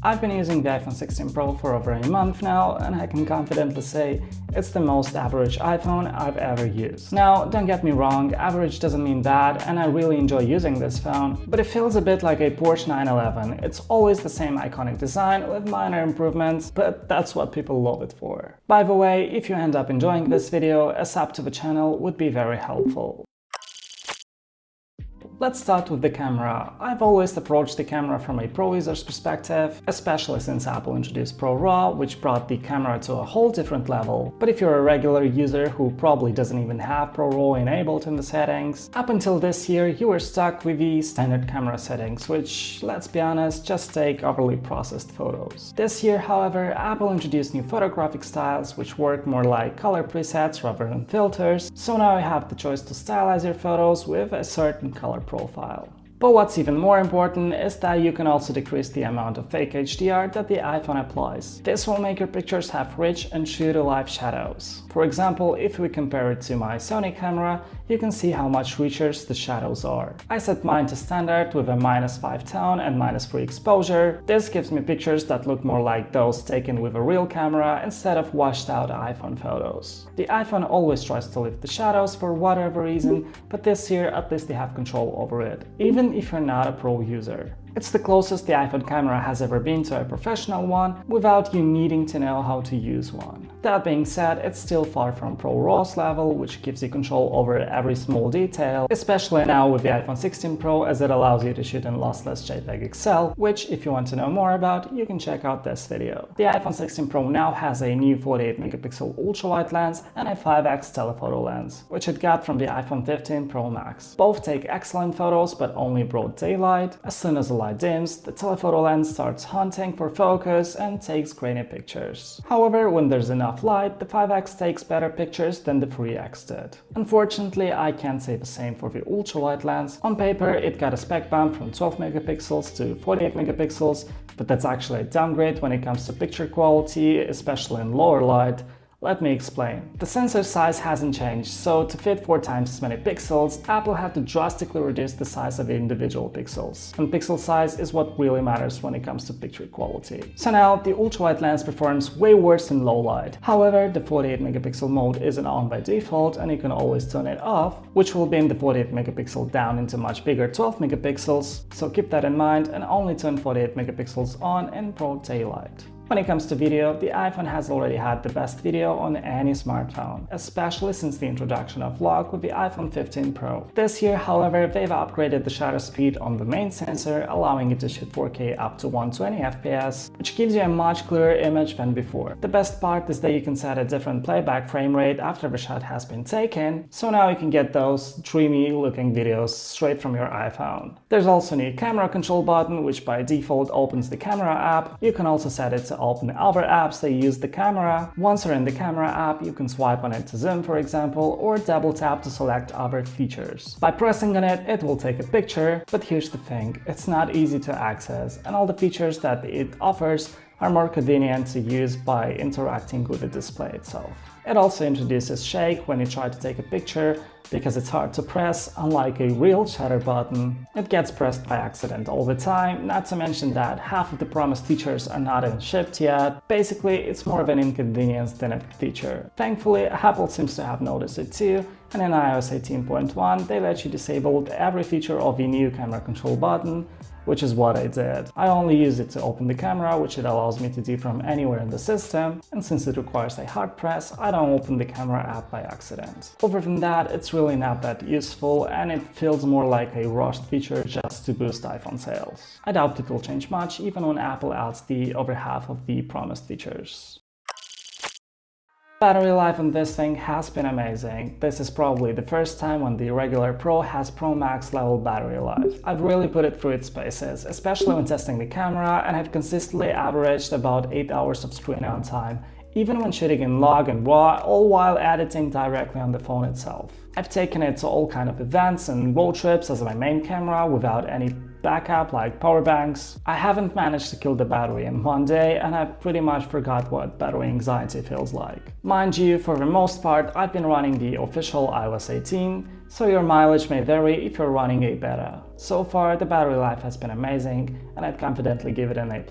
I've been using the iPhone 16 Pro for over a month now, and I can confidently say it's the most average iPhone I've ever used. Now, don't get me wrong, average doesn't mean bad, and I really enjoy using this phone, but it feels a bit like a Porsche 911. It's always the same iconic design with minor improvements, but that's what people love it for. By the way, if you end up enjoying this video, a sub to the channel would be very helpful. Let's start with the camera. I've always approached the camera from a pro user's perspective, especially since Apple introduced Pro RAW, which brought the camera to a whole different level. But if you're a regular user who probably doesn't even have Pro RAW enabled in the settings, up until this year you were stuck with the standard camera settings, which, let's be honest, just take overly processed photos. This year, however, Apple introduced new photographic styles which work more like color presets rather than filters, so now you have the choice to stylize your photos with a certain color profile. But what's even more important is that you can also decrease the amount of fake HDR that the iPhone applies. This will make your pictures have rich and true-to-life shadows. For example, if we compare it to my Sony camera, you can see how much richer the shadows are. I set mine to standard with a -5 tone and -3 exposure. This gives me pictures that look more like those taken with a real camera instead of washed out iPhone photos. The iPhone always tries to lift the shadows for whatever reason, but this year at least they have control over it, even if you're not a pro user. It's the closest the iPhone camera has ever been to a professional one without you needing to know how to use one. That being said, it's still far from Pro RAW's level, which gives you control over every small detail, especially now with the iPhone 16 Pro, as it allows you to shoot in lossless JPEG XL, which, if you want to know more about, you can check out this video. The iPhone 16 Pro now has a new 48 megapixel ultra-wide lens and a 5x telephoto lens, which it got from the iPhone 15 Pro Max. Both take excellent photos, but only broad daylight. As soon as the light dims, the telephoto lens starts hunting for focus and takes grainy pictures. However, when there's enough light, the 5x takes better pictures than the 3x did. Unfortunately, I can't say the same for the ultra-wide lens. On paper, it got a spec bump from 12 megapixels to 48 megapixels, but that's actually a downgrade when it comes to picture quality, especially in lower light. Let me explain. The sensor size hasn't changed, so to fit 4 times as many pixels, Apple had to drastically reduce the size of the individual pixels. And pixel size is what really matters when it comes to picture quality. So now, the ultra-wide lens performs way worse in low light. However, the 48 megapixel mode isn't on by default, and you can always turn it off, which will bring the 48 megapixel down into much bigger 12 megapixels, so keep that in mind and only turn 48 megapixels on in broad daylight. When it comes to video, the iPhone has already had the best video on any smartphone, especially since the introduction of vlog with the iPhone 15 Pro. This year, however, they've upgraded the shutter speed on the main sensor, allowing it to shoot 4K up to 120 FPS, which gives you a much clearer image than before. The best part is that you can set a different playback frame rate after the shot has been taken, so now you can get those dreamy looking videos straight from your iPhone. There's also a new camera control button, which by default opens the camera app. You can also set it to open other apps that use the camera. Once you're in the camera app, you can swipe on it to zoom, for example, or double tap to select other features. By pressing on it, it will take a picture, but here's the thing, it's not easy to access, and all the features that it offers are more convenient to use by interacting with the display itself. It also introduces shake when you try to take a picture, because it's hard to press, unlike a real shutter button. It gets pressed by accident all the time, not to mention that half of the promised features are not even shipped yet. Basically, it's more of an inconvenience than a feature. Thankfully, Apple seems to have noticed it too, and in iOS 18.1 they let you disable every feature of the new camera control button, which is what I did. I only use it to open the camera, which it allows me to do from anywhere in the system, and since it requires a hard press, I don't open the camera app by accident. Other than that, it's really not that useful, and it feels more like a rushed feature just to boost iPhone sales. I doubt it will change much, even when Apple adds the other half of the promised features. Battery life on this thing has been amazing. This is probably the first time when the regular Pro has Pro Max level battery life. I've really put it through its paces, especially when testing the camera, and have consistently averaged about 8 hours of screen on time, even when shooting in log and raw, all while editing directly on the phone itself. I've taken it to all kind of events and road trips as my main camera without any backup like power banks. I haven't managed to kill the battery in one day, and I pretty much forgot what battery anxiety feels like. Mind you, for the most part, I've been running the official iOS 18, so your mileage may vary if you're running a beta. So far, the battery life has been amazing, and I'd confidently give it an A+.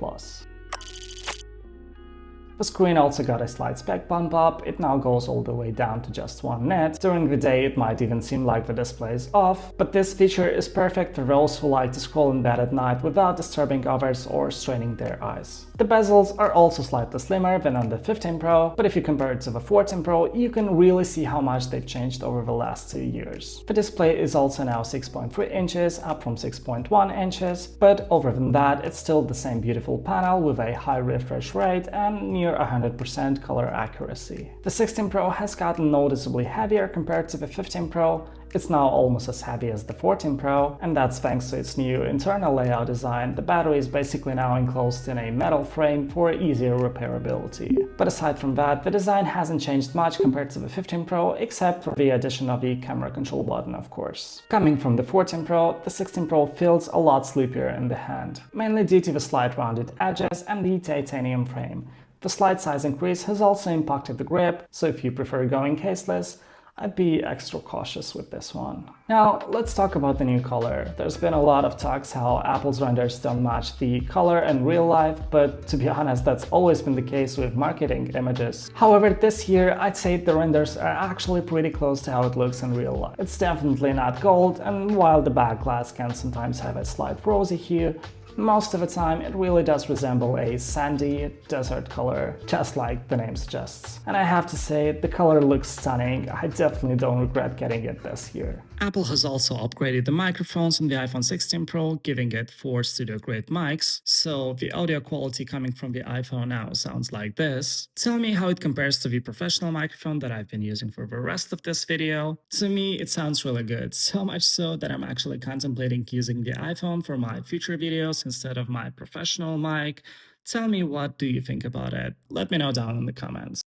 The screen also got a slight spec bump up, it now goes all the way down to just 1 nit. During the day it might even seem like the display is off, but this feature is perfect for those who like to scroll in bed at night without disturbing others or straining their eyes. The bezels are also slightly slimmer than on the 15 Pro, but if you compare it to the 14 Pro, you can really see how much they've changed over the last 2 years. The display is also now 6.3 inches, up from 6.1 inches, but other than that, it's still the same beautiful panel with a high refresh rate and near 100% color accuracy. The 16 Pro has gotten noticeably heavier compared to the 15 Pro. It's now almost as heavy as the 14 Pro, and that's thanks to its new internal layout design. The battery is basically now enclosed in a metal frame for easier repairability. But aside from that, the design hasn't changed much compared to the 15 Pro, except for the addition of the camera control button, of course. Coming from the 14 Pro, the 16 Pro feels a lot sleepier in the hand, mainly due to the slight rounded edges and the titanium frame. The slight size increase has also impacted the grip, so if you prefer going caseless, I'd be extra cautious with this one. Now, let's talk about the new color. There's been a lot of talks how Apple's renders don't match the color in real life, but to be honest, that's always been the case with marketing images. However, this year, I'd say the renders are actually pretty close to how it looks in real life. It's definitely not gold, and while the back glass can sometimes have a slight rosy hue, most of the time it really does resemble a sandy desert color, just like the name suggests. And I have to say, the color looks stunning. I definitely don't regret getting it this year. Apple has also upgraded the microphones on the iPhone 16 Pro, giving it 4 studio-grade mics, so the audio quality coming from the iPhone now sounds like this. Tell me how it compares to the professional microphone that I've been using for the rest of this video. To me, it sounds really good, so much so that I'm actually contemplating using the iPhone for my future videos instead of my professional mic. Tell me, what do you think about it? Let me know down in the comments.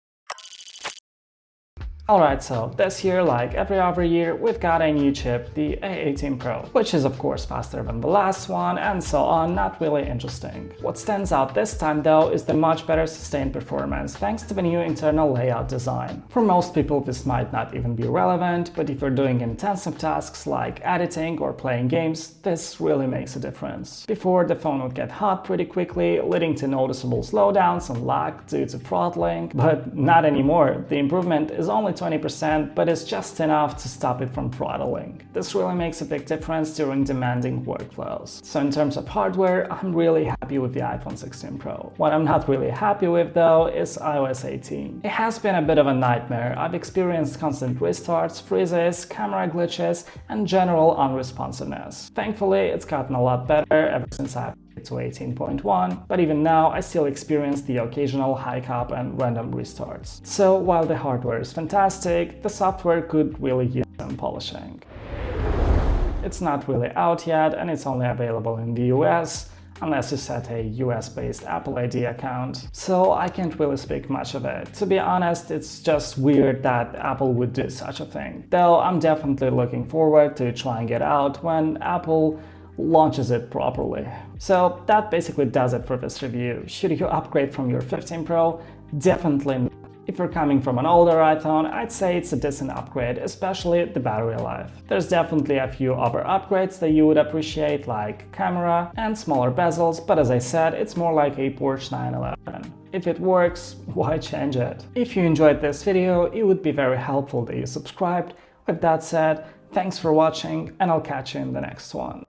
Alright, so this year, like every other year, we've got a new chip, the A18 Pro, which is of course faster than the last one and so on, not really interesting. What stands out this time though is the much better sustained performance thanks to the new internal layout design. For most people this might not even be relevant, but if you're doing intensive tasks like editing or playing games, this really makes a difference. Before, the phone would get hot pretty quickly, leading to noticeable slowdowns and lag due to throttling, but not anymore. The improvement is only 20%, but it's just enough to stop it from throttling. This really makes a big difference during demanding workflows. So in terms of hardware, I'm really happy with the iPhone 16 Pro. What I'm not really happy with though is iOS 18. It has been a bit of a nightmare. I've experienced constant restarts, freezes, camera glitches, and general unresponsiveness. Thankfully, it's gotten a lot better ever since I to 18.1, but even now I still experience the occasional hiccup and random restarts. So while the hardware is fantastic, the software could really use some polishing. It's not really out yet and it's only available in the US, unless you set a US-based Apple ID account, so I can't really speak much of it. To be honest, it's just weird that Apple would do such a thing, though I'm definitely looking forward to trying it out when Apple launches it properly. So that basically does it for this review. Should you upgrade from your 15 Pro? Definitely not. If you're coming from an older iPhone, I'd say it's a decent upgrade, especially the battery life. There's definitely a few other upgrades that you would appreciate, like camera and smaller bezels, but as I said, it's more like a Porsche 911. If it works, why change it? If you enjoyed this video, it would be very helpful that you subscribed. With that said, thanks for watching, and I'll catch you in the next one.